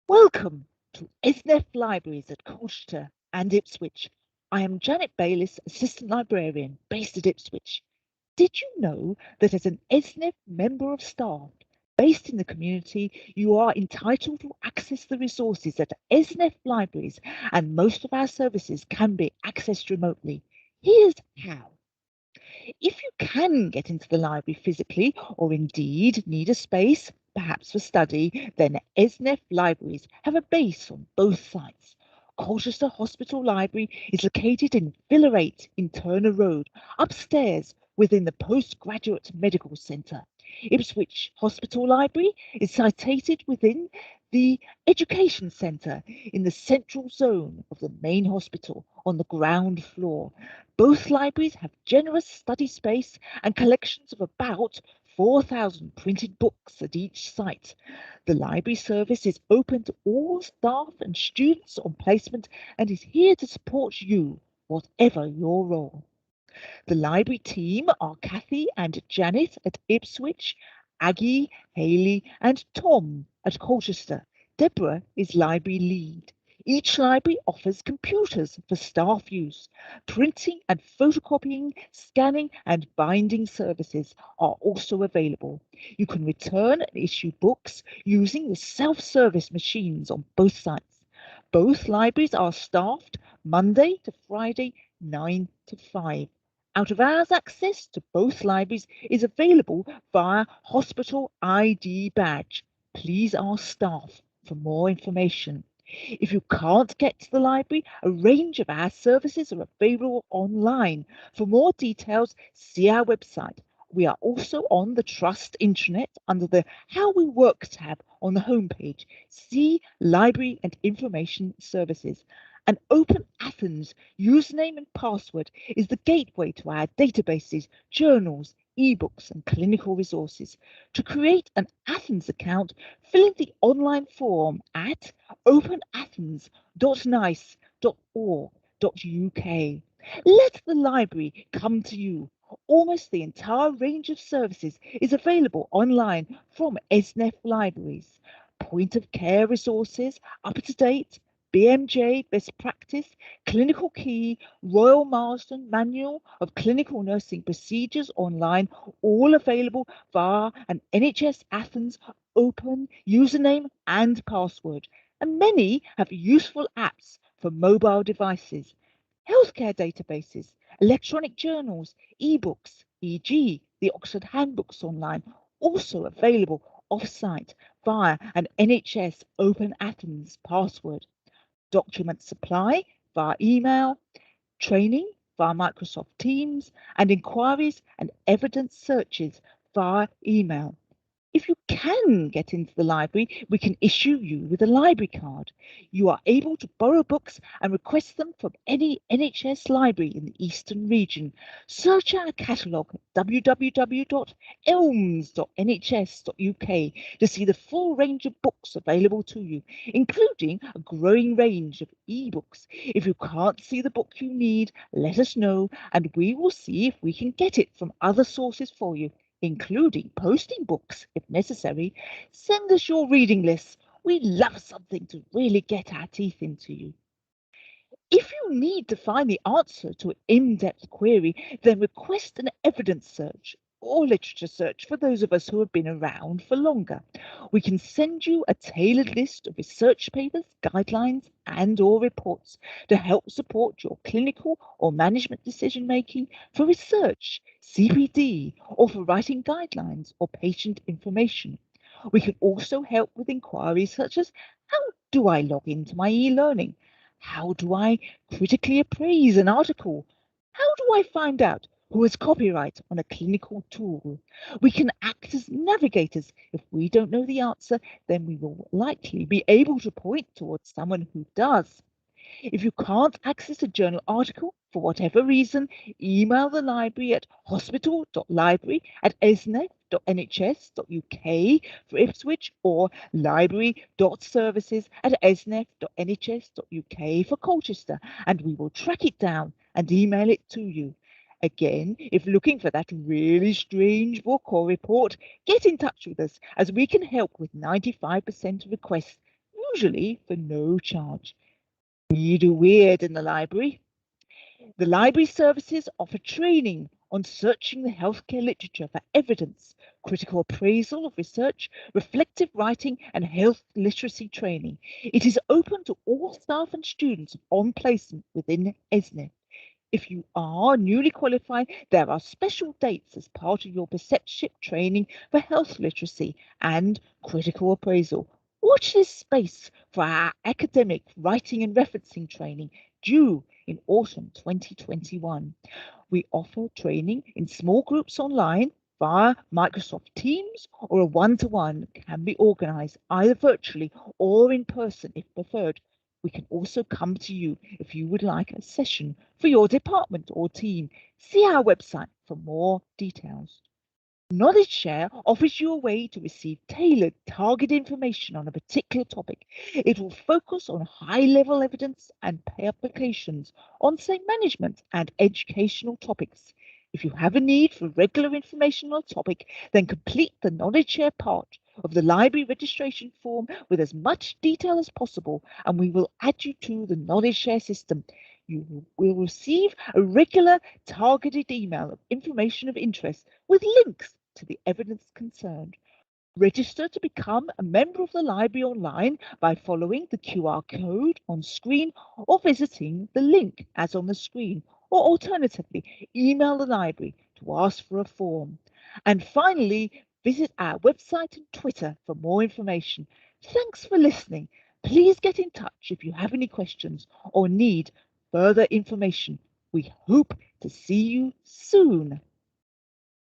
Welcome to ESNEFT Libraries at Colchester and Ipswich. I am Janet Bayliss, Assistant Librarian based at Ipswich. Did you know that as an ESNEFT member of staff based in the community, you are entitled to access the resources at ESNEFT Libraries, and most of our services can be accessed remotely? Here's how. If you can get into the library physically, or indeed need a space, perhaps for study, then ESNEFT Libraries have a base on both sites. Colchester Hospital Library is located in Villa 8 in Turner Road, upstairs within the Postgraduate Medical Centre. Ipswich Hospital Library is situated within the Education Centre in the central zone of the main hospital on the ground floor. Both libraries have generous study space and collections of about 4,000 printed books at each site. The library service is open to all staff and students on placement and is here to support you, whatever your role. The library team are Kathy and Janet at Ipswich, Aggie, Hayley, and Tom at Colchester. Deborah is library lead. Each library offers computers for staff use. Printing and photocopying, scanning, and binding services are also available. You can return and issue books using the self-service machines on both sites. Both libraries are staffed Monday to Friday, 9 to 5. Out of hours access to both libraries is available via Hospital ID badge. Please ask staff for more information. If you can't get to the library, a range of our services are available online. For more details, see our website. We are also on the Trust intranet under the How We Work tab on the homepage. See Library and Information Services. An Open Athens username and password is the gateway to our databases, journals, ebooks, and clinical resources. To create an Athens account, fill in the online form at openathens.nice.org.uk. Let the library come to you. Almost the entire range of services is available online from ESNEFT Libraries. Point of care resources, up to date, BMJ best practice, clinical key, Royal Marsden manual of clinical nursing procedures online, all available via an NHS Athens open username and password. And many have useful apps for mobile devices. Healthcare databases, electronic journals, ebooks, e.g., the Oxford Handbooks online, also available off-site via an NHS Open Athens password. Document supply via email, training via Microsoft Teams, and inquiries and evidence searches via email. If you can get into the library, we can issue you with a library card. You are able to borrow books and request them from any NHS library in the Eastern region. Search our catalogue at www.elms.nhs.uk to see the full range of books available to you, including a growing range of ebooks. If you can't see the book you need, let us know and we will see if we can get it from other sources for you, including posting books if necessary. Send us your reading lists. We love something to really get our teeth into you. If you need to find the answer to an in-depth query, then request an evidence search or literature search for those of us who have been around for longer. We can send you a tailored list of research papers, guidelines, and or reports to help support your clinical or management decision making for research, CPD, or for writing guidelines or patient information. We can also help with inquiries such as, how do I log into my e-learning? How do I critically appraise an article? How do I find out who has copyright on a clinical tool? We can act as navigators. If we don't know the answer, then we will likely be able to point towards someone who does. If you can't access a journal article for whatever reason, email the library at hospital.library@esnef.nhs.uk for Ipswich or library.services@esnef.nhs.uk for Colchester, and we will track it down and email it to you. Again, if looking for that really strange book or report, get in touch with us as we can help with 95% of requests. usually for no charge. We do weird in the library. The library services offer training on searching the healthcare literature for evidence, critical appraisal of research, reflective writing, and health literacy training. It is open to all staff and students on placement within ESNEFT. If you are newly qualified, there are special dates as part of your preceptorship training for health literacy and critical appraisal. Watch this space for our academic writing and referencing training due in autumn 2021. We offer training in small groups online via Microsoft Teams, or a one-to-one can be organised either virtually or in person if preferred. We can also come to you if you would like a session for your department or team. See our website for more details. Knowledge Share offers you a way to receive tailored, targeted information on a particular topic. It will focus on high-level evidence and applications on, say, management and educational topics. If you have a need for regular information on a topic, then complete the Knowledge Share part of the library registration form with as much detail as possible, and we will add you to the Knowledge Share system. You will receive a regular targeted email of information of interest with links to the evidence concerned. Register to become a member of the library online by following the QR code on screen or visiting the link as on the screen, or alternatively, email the library to ask for a form. And finally, visit our website and Twitter for more information. Thanks for listening. Please get in touch if you have any questions or need further information. We hope to see you soon.